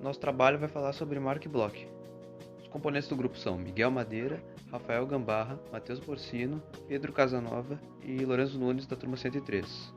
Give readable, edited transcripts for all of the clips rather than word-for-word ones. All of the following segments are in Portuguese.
Nosso trabalho vai falar sobre Mark Bloch. Os componentes do grupo são Miguel Madeira, Rafael Gambarra, Matheus Porcino, Pedro Casanova e Lourenço Nunes da turma 103.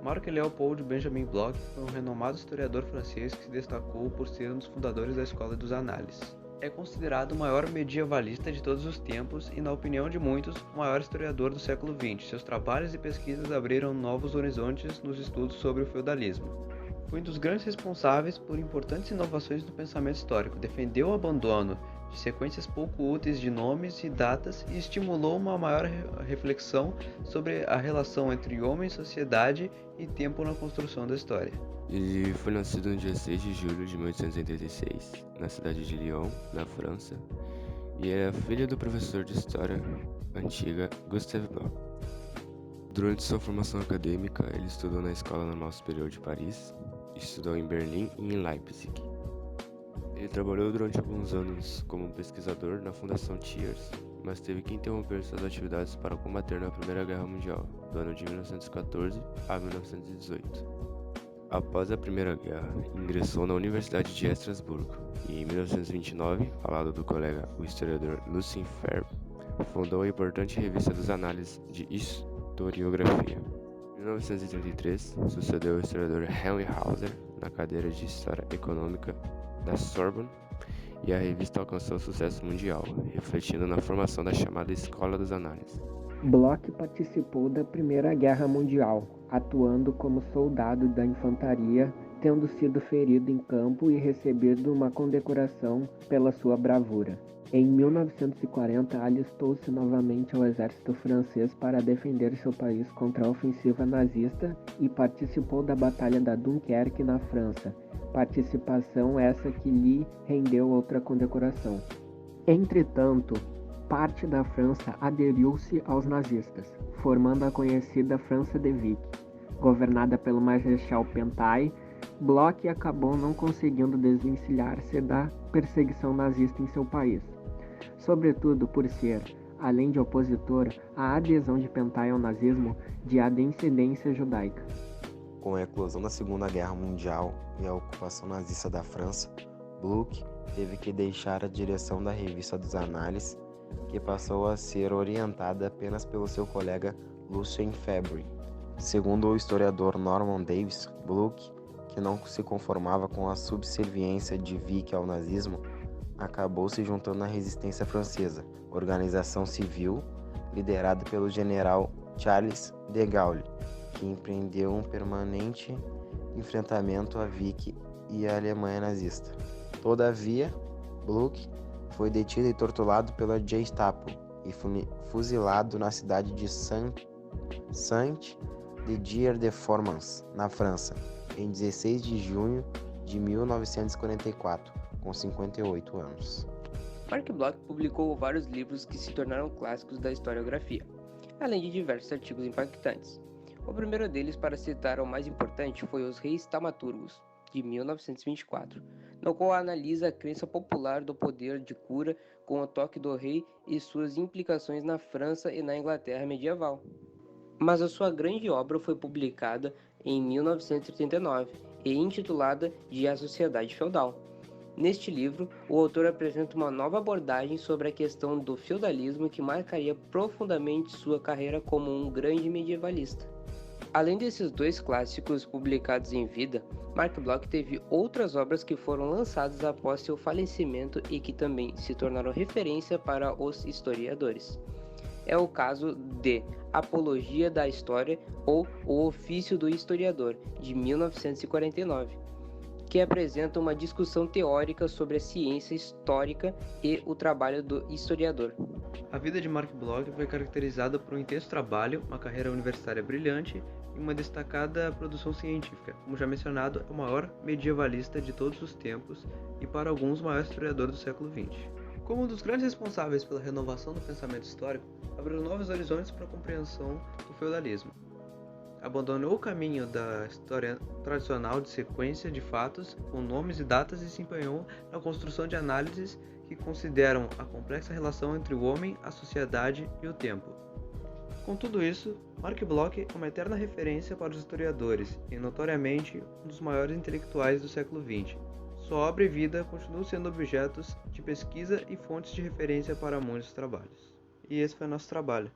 Mark Leopold Benjamin Bloch foi um renomado historiador francês que se destacou por ser um dos fundadores da Escola dos Análises. É considerado o maior medievalista de todos os tempos e, na opinião de muitos, o maior historiador do século XX. Seus trabalhos e pesquisas abriram novos horizontes nos estudos sobre o feudalismo. Foi um dos grandes responsáveis por importantes inovações no pensamento histórico, defendeu o abandono de sequências pouco úteis de nomes e datas e estimulou uma maior reflexão sobre a relação entre homem, sociedade e tempo na construção da história. Ele foi nascido no dia 6 de julho de 1886, na cidade de Lyon, na França, e era filho do professor de História Antiga Gustave Bloch. Durante sua formação acadêmica, ele estudou na Escola Normal Superior de Paris, estudou em Berlim e em Leipzig. Ele trabalhou durante alguns anos como pesquisador na Fundação Thiers, mas teve que interromper suas atividades para combater na Primeira Guerra Mundial, do ano de 1914 a 1918. Após a Primeira Guerra, ingressou na Universidade de Estrasburgo e, em 1929, ao lado do colega, o historiador Lucien Febvre, fundou a importante revista dos Análises de Historiografia. Em 1933, sucedeu o historiador Henry Hauser na cadeira de História Econômica da Sorbonne e a revista alcançou sucesso mundial, refletindo na formação da chamada Escola dos Análises. Bloch participou da Primeira Guerra Mundial, atuando como soldado da infantaria, tendo sido ferido em campo e recebido uma condecoração pela sua bravura. Em 1940, alistou-se novamente ao exército francês para defender seu país contra a ofensiva nazista e participou da Batalha da Dunkerque na França, participação essa que lhe rendeu outra condecoração. Entretanto, parte da França aderiu-se aos nazistas, formando a conhecida França de Vichy. Governada pelo Marechal Pétain, Bloch acabou não conseguindo desvencilhar-se da perseguição nazista em seu país, sobretudo por ser, além de opositor, a adesão de Pétain ao nazismo de ascendência judaica. Com a eclosão da Segunda Guerra Mundial e a ocupação nazista da França, Bloch teve que deixar a direção da Revista dos Análises, que passou a ser orientada apenas pelo seu colega Lucien Febvre. Segundo o historiador Norman Davies, Bloch, que não se conformava com a subserviência de Vichy ao nazismo, acabou se juntando à resistência francesa, organização civil liderada pelo general Charles de Gaulle, que empreendeu um permanente enfrentamento a Vichy e a Alemanha nazista. Todavia, Bloch foi detido e torturado pela Gestapo e fuzilado na cidade de Saint-Didier-de-Formans, na França, em 16 de junho de 1944, com 58 anos. Mark Bloch publicou vários livros que se tornaram clássicos da historiografia, além de diversos artigos impactantes. O primeiro deles, para citar o mais importante, foi Os Reis Taumaturgos, de 1924, no qual analisa a crença popular do poder de cura com o toque do rei e suas implicações na França e na Inglaterra medieval. Mas a sua grande obra foi publicada em 1939 e intitulada de A Sociedade Feudal. Neste livro, o autor apresenta uma nova abordagem sobre a questão do feudalismo que marcaria profundamente sua carreira como um grande medievalista. Além desses dois clássicos publicados em vida, Mark Bloch teve outras obras que foram lançadas após seu falecimento e que também se tornaram referência para os historiadores. É o caso de Apologia da História ou O Ofício do Historiador, de 1949, que apresenta uma discussão teórica sobre a ciência histórica e o trabalho do historiador. A vida de Mark Bloch foi caracterizada por um intenso trabalho, uma carreira universitária brilhante e uma destacada produção científica. Como já mencionado, é o maior medievalista de todos os tempos e, para alguns, o maior historiador do século XX. Como um dos grandes responsáveis pela renovação do pensamento histórico, abriu novos horizontes para a compreensão do feudalismo. Abandonou o caminho da história tradicional de sequência de fatos com nomes e datas e se empenhou na construção de análises que consideram a complexa relação entre o homem, a sociedade e o tempo. Com tudo isso, Mark Bloch é uma eterna referência para os historiadores e, notoriamente, um dos maiores intelectuais do século XX. Sua obra e vida continuam sendo objetos de pesquisa e fontes de referência para muitos trabalhos. E esse foi o nosso trabalho.